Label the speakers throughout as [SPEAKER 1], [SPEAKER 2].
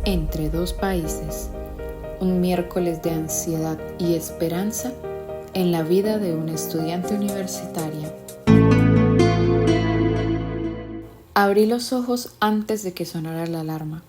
[SPEAKER 1] Entre dos países, un miércoles de ansiedad y esperanza en la vida de una estudiante universitaria. Abrí los ojos antes de que sonara la alarma.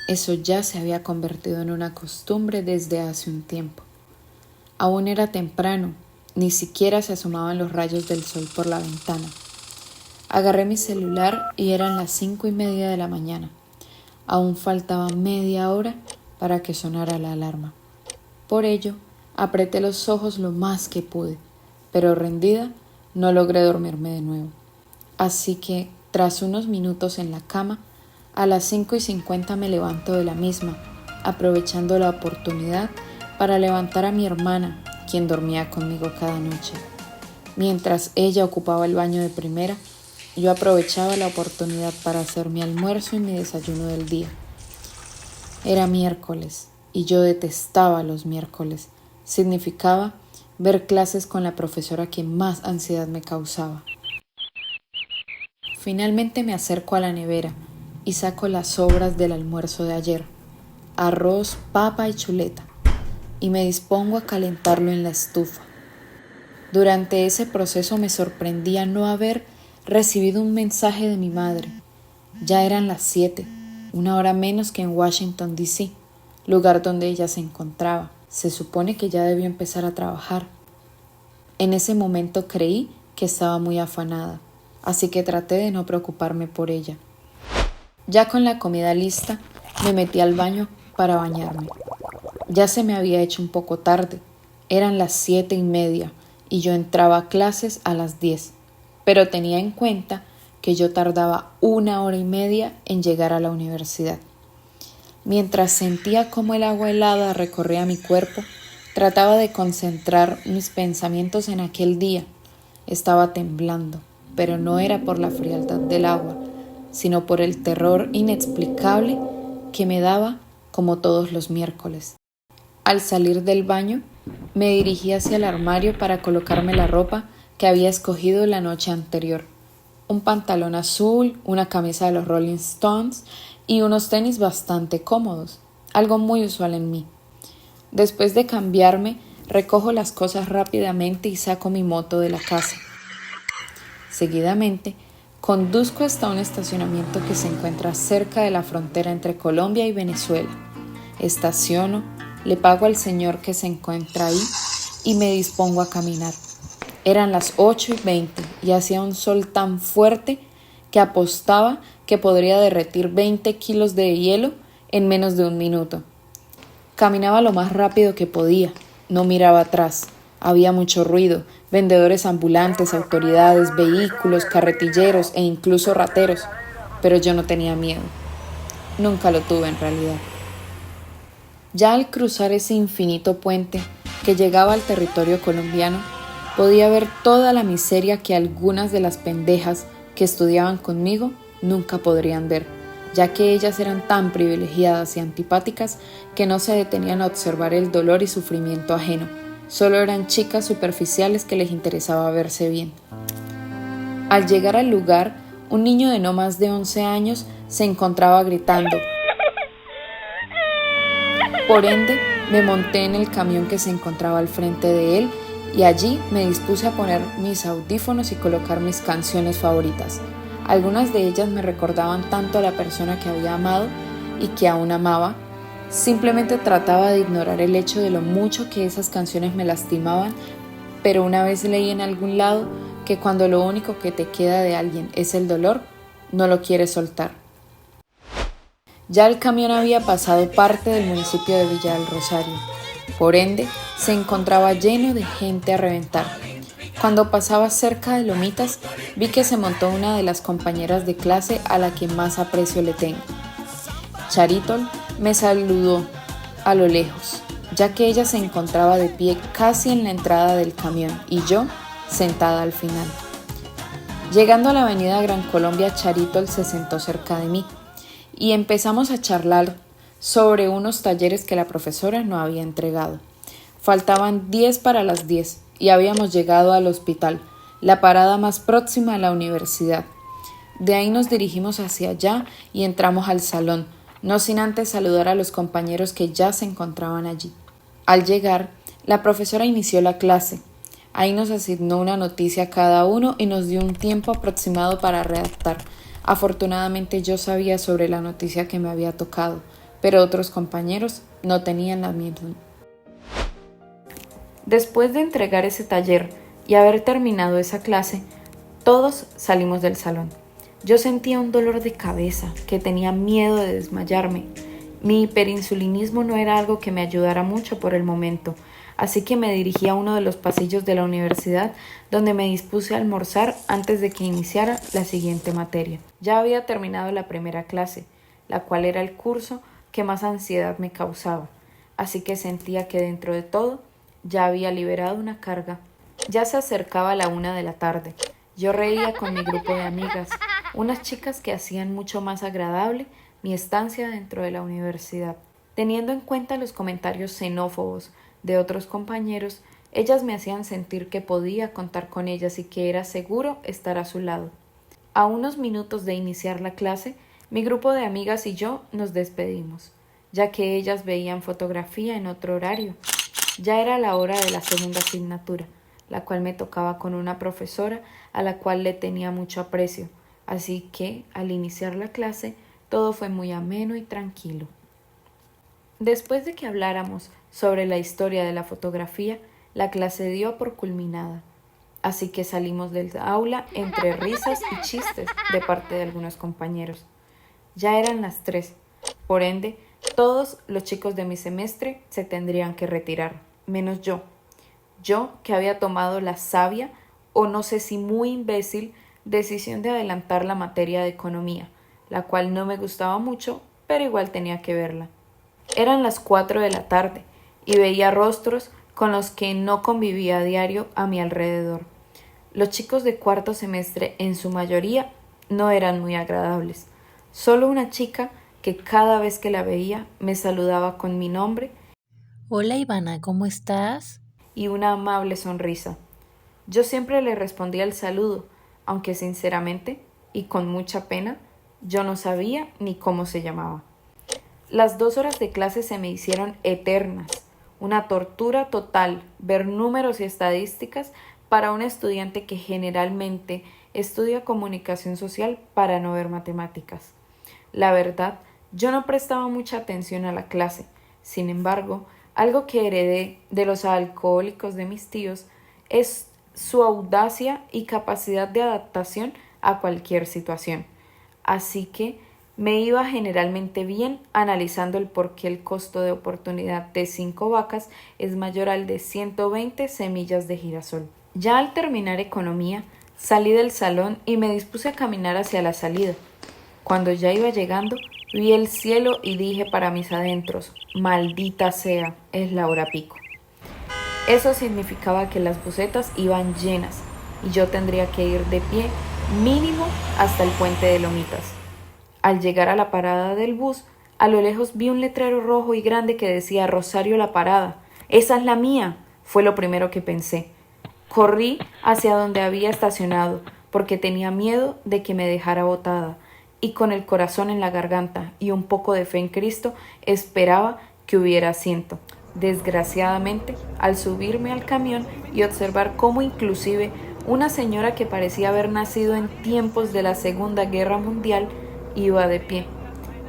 [SPEAKER 1] Eso ya se había convertido en una costumbre desde hace un tiempo. Aún era temprano, ni siquiera se asomaban los rayos del sol por la ventana. Agarré mi celular y eran las 5:30 de la mañana. Aún faltaba media hora para que sonara la alarma. Por ello, apreté los ojos lo más que pude, pero rendida no logré dormirme de nuevo. Así que, tras unos minutos en la cama, a las 5:50 me levanto de la misma, aprovechando la oportunidad para levantar a mi hermana, quien dormía conmigo cada noche. Mientras ella ocupaba el baño de primera, yo aprovechaba la oportunidad para hacer mi almuerzo y mi desayuno del día. Era miércoles y yo detestaba los miércoles. Significaba ver clases con la profesora que más ansiedad me causaba. Finalmente me acerco a la nevera y saco las sobras del almuerzo de ayer, arroz, papa y chuleta, y me dispongo a calentarlo en la estufa. Durante ese proceso me sorprendía no haber recibido un mensaje de mi madre. Ya eran las 7, una hora menos que en Washington, D.C., lugar donde ella se encontraba. Se supone que ya debió empezar a trabajar. En ese momento creí que estaba muy afanada, así que traté de no preocuparme por ella. Ya con la comida lista, me metí al baño para bañarme. Ya se me había hecho un poco tarde, eran las 7:30 y yo entraba a clases a las 10, pero tenía en cuenta que yo tardaba 1 hora y media en llegar a la universidad. Mientras sentía cómo el agua helada recorría mi cuerpo, trataba de concentrar mis pensamientos en aquel día. Estaba temblando, pero no era por la frialdad del agua, sino por el terror inexplicable que me daba como todos los miércoles. Al salir del baño, me dirigí hacia el armario para colocarme la ropa que había escogido la noche anterior. Un pantalón azul, una camisa de los Rolling Stones y unos tenis bastante cómodos, algo muy usual en mí. Después de cambiarme, recojo las cosas rápidamente y saco mi moto de la casa. Seguidamente, conduzco hasta un estacionamiento que se encuentra cerca de la frontera entre Colombia y Venezuela. Estaciono, le pago al señor que se encuentra ahí y me dispongo a caminar. Eran las 8:20 y hacía un sol tan fuerte que apostaba que podría derretir 20 kilos de hielo en menos de un minuto. Caminaba lo más rápido que podía, no miraba atrás. Había mucho ruido, vendedores ambulantes, autoridades, vehículos, carretilleros e incluso rateros, pero yo no tenía miedo. Nunca lo tuve en realidad. Ya al cruzar ese infinito puente que llegaba al territorio colombiano, podía ver toda la miseria que algunas de las pendejas que estudiaban conmigo nunca podrían ver, ya que ellas eran tan privilegiadas y antipáticas que no se detenían a observar el dolor y sufrimiento ajeno. Solo eran chicas superficiales que les interesaba verse bien. Al llegar al lugar, un niño de no más de 11 años se encontraba gritando. Por ende, me monté en el camión que se encontraba al frente de él y allí me dispuse a poner mis audífonos y colocar mis canciones favoritas. Algunas de ellas me recordaban tanto a la persona que había amado y que aún amaba. Simplemente trataba de ignorar el hecho de lo mucho que esas canciones me lastimaban, pero una vez leí en algún lado que cuando lo único que te queda de alguien es el dolor, no lo quieres soltar. Ya el camión había pasado parte del municipio de Villa del Rosario. Por ende, se encontraba lleno de gente a reventar. Cuando pasaba cerca de Lomitas, vi que se montó una de las compañeras de clase a la que más aprecio le tengo. Charitol me saludó a lo lejos, ya que ella se encontraba de pie casi en la entrada del camión y yo sentada al final. Llegando a la avenida Gran Colombia, Charitol se sentó cerca de mí y empezamos a charlar sobre unos talleres que la profesora no había entregado. Faltaban 10 para las 10 y habíamos llegado al hospital, la parada más próxima a la universidad. De ahí nos dirigimos hacia allá y entramos al salón, no sin antes saludar a los compañeros que ya se encontraban allí. Al llegar, la profesora inició la clase. Ahí nos asignó una noticia a cada uno y nos dio un tiempo aproximado para redactar. Afortunadamente yo sabía sobre la noticia que me había tocado, pero otros compañeros no tenían la misma. Después de entregar ese taller y haber terminado esa clase, todos salimos del salón. Yo sentía un dolor de cabeza, que tenía miedo de desmayarme. Mi hiperinsulinismo no era algo que me ayudara mucho por el momento, así que me dirigí a uno de los pasillos de la universidad donde me dispuse a almorzar antes de que iniciara la siguiente materia. Ya había terminado la primera clase, la cual era el curso que más ansiedad me causaba, así que sentía que dentro de todo ya había liberado una carga. Ya se acercaba la 1 de la tarde. Yo reía con mi grupo de amigas, unas chicas que hacían mucho más agradable mi estancia dentro de la universidad. Teniendo en cuenta los comentarios xenófobos de otros compañeros, ellas me hacían sentir que podía contar con ellas y que era seguro estar a su lado. A unos minutos de iniciar la clase, mi grupo de amigas y yo nos despedimos, ya que ellas veían fotografía en otro horario. Ya era la hora de la segunda asignatura, la cual me tocaba con una profesora a la cual le tenía mucho aprecio, así que, al iniciar la clase, todo fue muy ameno y tranquilo. Después de que habláramos sobre la historia de la fotografía, la clase dio por culminada, así que salimos del aula entre risas y chistes de parte de algunos compañeros. Ya eran las 3, por ende, todos los chicos de mi semestre se tendrían que retirar, menos yo. Yo, que había tomado la sabia, o no sé si muy imbécil, decisión de adelantar la materia de economía, la cual no me gustaba mucho, pero igual tenía que verla. Eran las 4 de la tarde, y veía rostros con los que no convivía a diario a mi alrededor. Los chicos de cuarto semestre, en su mayoría, no eran muy agradables. Solo una chica que cada vez que la veía me saludaba con mi nombre.
[SPEAKER 2] Hola Ivana, ¿cómo estás?
[SPEAKER 1] Y una amable sonrisa. Yo siempre le respondía el saludo, aunque sinceramente, y con mucha pena, yo no sabía ni cómo se llamaba. Las 2 horas de clase se me hicieron eternas, una tortura total ver números y estadísticas para un estudiante que generalmente estudia comunicación social para no ver matemáticas. La verdad, yo no prestaba mucha atención a la clase. Sin embargo, algo que heredé de los alcohólicos de mis tíos es su audacia y capacidad de adaptación a cualquier situación. Así que me iba generalmente bien analizando el por qué el costo de oportunidad de 5 vacas es mayor al de 120 semillas de girasol. Ya al terminar economía, salí del salón y me dispuse a caminar hacia la salida. Cuando ya iba llegando, vi el cielo y dije para mis adentros, maldita sea, es la hora pico. Eso significaba que las busetas iban llenas y yo tendría que ir de pie mínimo hasta el puente de Lomitas. Al llegar a la parada del bus, a lo lejos vi un letrero rojo y grande que decía Rosario La Parada. ¡Esa es la mía!, fue lo primero que pensé. Corrí hacia donde había estacionado porque tenía miedo de que me dejara botada y con el corazón en la garganta y un poco de fe en Cristo esperaba que hubiera asiento. Desgraciadamente, al subirme al camión y observar cómo inclusive una señora que parecía haber nacido en tiempos de la Segunda Guerra Mundial iba de pie.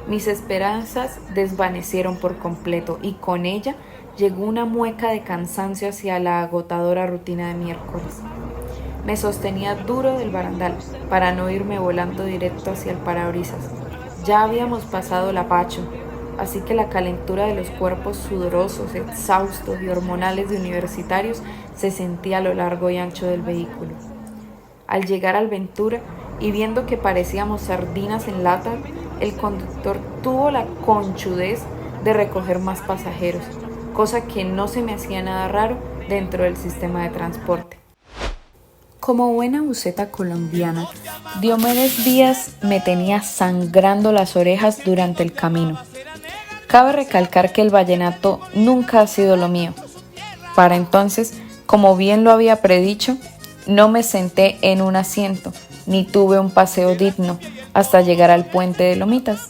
[SPEAKER 1] Mis esperanzas desvanecieron por completo y con ella llegó una mueca de cansancio hacia la agotadora rutina de miércoles. Me sostenía duro del barandal para no irme volando directo hacia el parabrisas. Ya habíamos pasado la Pacho, así que la calentura de los cuerpos sudorosos, exhaustos y hormonales de universitarios se sentía a lo largo y ancho del vehículo. Al llegar al Ventura y viendo que parecíamos sardinas en lata, el conductor tuvo la conchudez de recoger más pasajeros, cosa que no se me hacía nada raro dentro del sistema de transporte. Como buena buceta colombiana, Diomedes Díaz me tenía sangrando las orejas durante el camino. Cabe recalcar que el vallenato nunca ha sido lo mío. Para entonces, como bien lo había predicho, no me senté en un asiento, ni tuve un paseo digno hasta llegar al puente de Lomitas.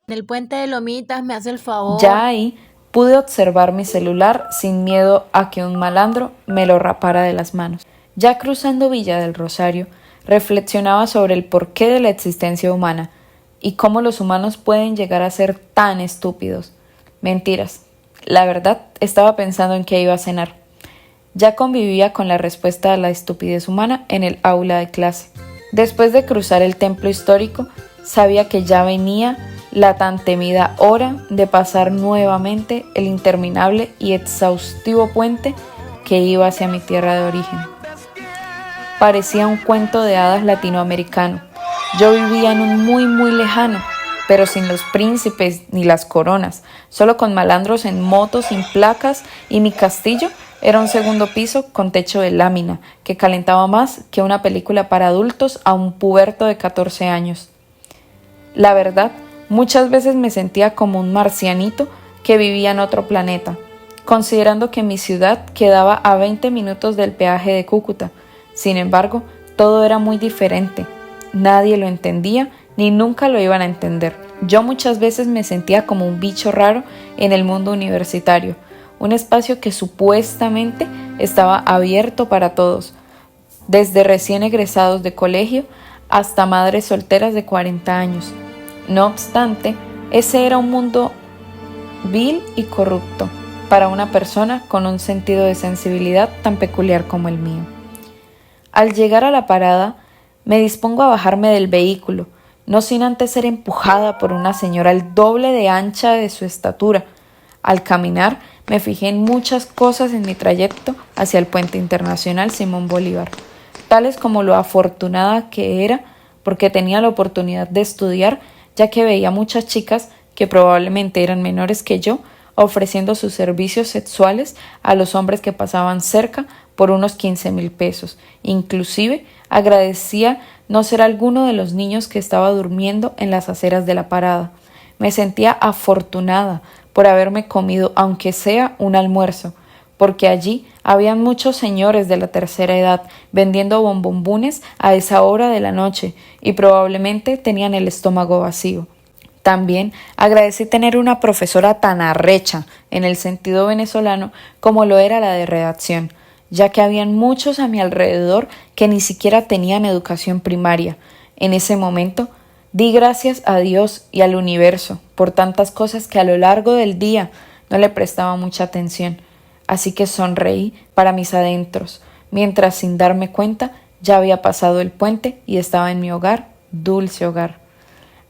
[SPEAKER 2] En el puente de Lomitas, me hace el favor.
[SPEAKER 1] Ya ahí pude observar mi celular sin miedo a que un malandro me lo rapara de las manos. Ya cruzando Villa del Rosario, reflexionaba sobre el porqué de la existencia humana y cómo los humanos pueden llegar a ser tan estúpidos. Mentiras. La verdad, estaba pensando en qué iba a cenar. Ya convivía con la respuesta a la estupidez humana en el aula de clase. Después de cruzar el templo histórico, sabía que ya venía la tan temida hora de pasar nuevamente el interminable y exhaustivo puente que iba hacia mi tierra de origen. Parecía un cuento de hadas latinoamericano. Yo vivía en un muy lejano, pero sin los príncipes ni las coronas, solo con malandros en motos sin placas, y mi castillo era un segundo piso con techo de lámina que calentaba más que una película para adultos a un puberto de 14 años. La verdad, muchas veces me sentía como un marcianito que vivía en otro planeta, considerando que mi ciudad quedaba a 20 minutos del peaje de Cúcuta. Sin embargo, todo era muy diferente. Nadie lo entendía ni nunca lo iban a entender. Yo muchas veces me sentía como un bicho raro en el mundo universitario, un espacio que supuestamente estaba abierto para todos, desde recién egresados de colegio hasta madres solteras de 40 años. No obstante, ese era un mundo vil y corrupto para una persona con un sentido de sensibilidad tan peculiar como el mío. Al llegar a la parada, me dispongo a bajarme del vehículo, no sin antes ser empujada por una señora el doble de ancha de su estatura. Al caminar, me fijé en muchas cosas en mi trayecto hacia el Puente Internacional Simón Bolívar, tales como lo afortunada que era porque tenía la oportunidad de estudiar, ya que veía muchas chicas que probablemente eran menores que yo, ofreciendo sus servicios sexuales a los hombres que pasaban cerca por unos 15,000 pesos. Inclusive agradecía no ser alguno de los niños que estaba durmiendo en las aceras de la parada. Me sentía afortunada por haberme comido, aunque sea un almuerzo, porque allí habían muchos señores de la tercera edad vendiendo bombombones a esa hora de la noche y probablemente tenían el estómago vacío. También agradecí tener una profesora tan arrecha en el sentido venezolano como lo era la de redacción, ya que habían muchos a mi alrededor que ni siquiera tenían educación primaria. En ese momento di gracias a Dios y al universo por tantas cosas que a lo largo del día no le prestaba mucha atención, así que sonreí para mis adentros, mientras sin darme cuenta ya había pasado el puente y estaba en mi hogar, dulce hogar.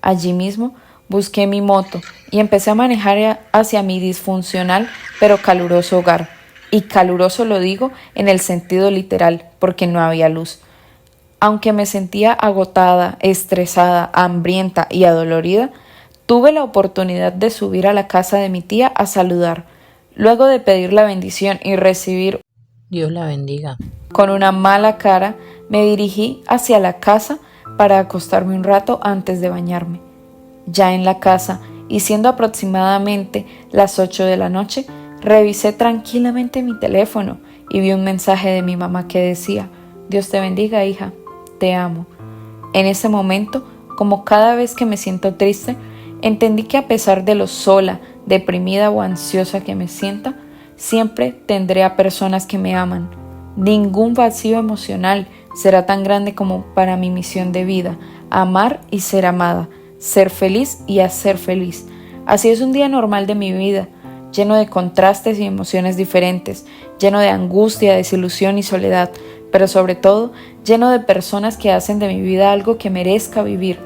[SPEAKER 1] Allí mismo busqué mi moto y empecé a manejar hacia mi disfuncional pero caluroso hogar. Y caluroso lo digo en el sentido literal, porque no había luz. Aunque me sentía agotada, estresada, hambrienta y adolorida, tuve la oportunidad de subir a la casa de mi tía a saludar. Luego de pedir la bendición y recibir
[SPEAKER 2] Dios la bendiga.
[SPEAKER 1] con una mala cara, me dirigí hacia la casa para acostarme un rato antes de bañarme. Ya en la casa, y siendo aproximadamente las 8 de la noche, revisé tranquilamente mi teléfono y vi un mensaje de mi mamá que decía: Dios te bendiga, hija, te amo. En ese momento, como cada vez que me siento triste, entendí que a pesar de lo sola, deprimida o ansiosa que me sienta, siempre tendré a personas que me aman. Ningún vacío emocional será tan grande como para mi misión de vida: amar y ser amada, ser feliz y hacer feliz. Así es un día normal de mi vida, lleno de contrastes y emociones diferentes, lleno de angustia, desilusión y soledad, pero sobre todo lleno de personas que hacen de mi vida algo que merezca vivir,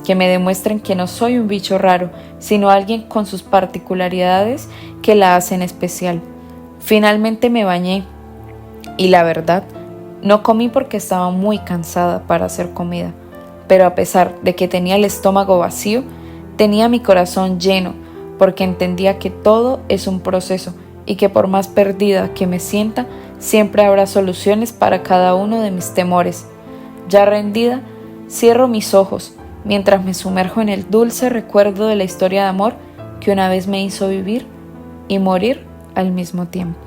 [SPEAKER 1] que me demuestren que no soy un bicho raro, sino alguien con sus particularidades que la hacen especial. Finalmente me bañé y la verdad, no comí porque estaba muy cansada para hacer comida, pero a pesar de que tenía el estómago vacío, tenía mi corazón lleno, porque entendía que todo es un proceso y que por más perdida que me sienta, siempre habrá soluciones para cada uno de mis temores. Ya rendida, cierro mis ojos mientras me sumerjo en el dulce recuerdo de la historia de amor que una vez me hizo vivir y morir al mismo tiempo.